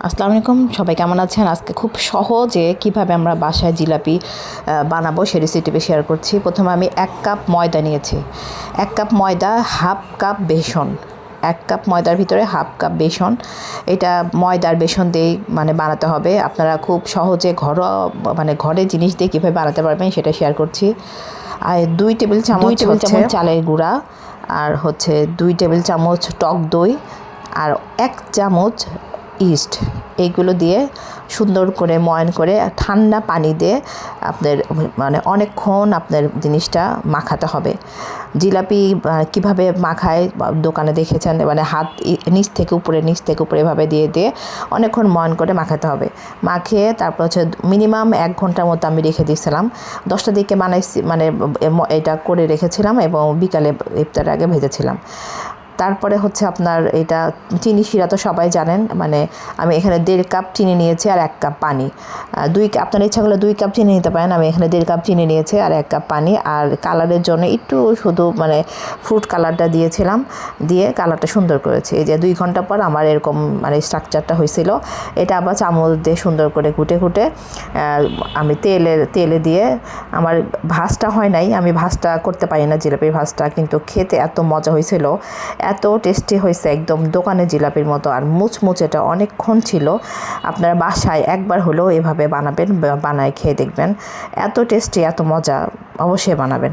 আসসালামু আলাইকুম, সবাই কেমন আছেন? আজকে খুব সহজে কিভাবে আমরা বাসায় জিলাপি বানাবো সেই রেসিপিটি শেয়ার করছি। প্রথমে আমি 1 কাপ ময়দা নিয়েছি। 1 কাপ ময়দা, হাফ কাপ বেসন। 1 কাপ ময়দার ভিতরে হাফ কাপ বেসন। এটা ময়দার বেসন দিয়েই বানাতে হবে। আপনারা খুব সহজে ঘরে জিনিস দিয়ে কীভাবে বানাতে পারবেন সেটা শেয়ার করছি। আর 2 টেবিল চামচ চালের গুঁড়া, আর 2 টেবিল চামচ টক দই, আর 1 চামচ ইস্ট। এইগুলো দিয়ে সুন্দর করে ময়ান করে ঠান্ডা পানি দিয়ে আপনার অনেকক্ষণ আপনার জিনিসটা মাখাতে হবে। জিলাপি কিভাবে মাখায় দোকানে দেখেছেন, হাত নিচ থেকে উপরে এভাবে দিয়ে দিয়ে অনেকক্ষণ ময়ান করে মাখাতে হবে। মাখিয়ে তারপর মিনিমাম 1 ঘন্টার মতো আমি রেখে দিয়েছিলাম। 10টার দিকে বানাইছি, এটা করে রেখেছিলাম এবং বিকালে ইফতারের আগে ভেজেছিলাম। তারপরে আপনার এটা চিনি শিরা তো সবাই জানেন, আমি এখানে 1.5 কাপ চিনি নিয়েছি আর 1 কাপ পানি। আপনার ইচ্ছা করলে 2 কাপ চিনি নিতে পারেন। আমি এখানে 1.5 কাপ চিনি নিয়েছি আর 1 কাপ পানি। আর কালারের জন্য একটু শুধু ফ্রুট কালারটা দিয়েছিলাম, দিয়ে কালারটা সুন্দর করেছি। এই যে 2 ঘন্টা পর আমার এরকম স্ট্রাকচারটা হয়েছিল। এটা আবার চামচ দিয়ে সুন্দর করে ঘুটে আমি তেলে দিয়ে, আমার ভাজটা হয় নাই, আমি ভাজটা করতে পারি না জিলাপির ভাজটা, কিন্তু খেতে এত মজা হয়েছিল, এত টেস্টি হয়েছে, একদম দোকানের জিলাপির মতো। আর মুচমুচেটা অনেকক্ষণ ছিল। আপনারা বাসায় একবার হলেও এভাবে বানায় খেয়ে দেখবেন, এত টেস্টি, এত মজা, অবশ্যই বানাবেন।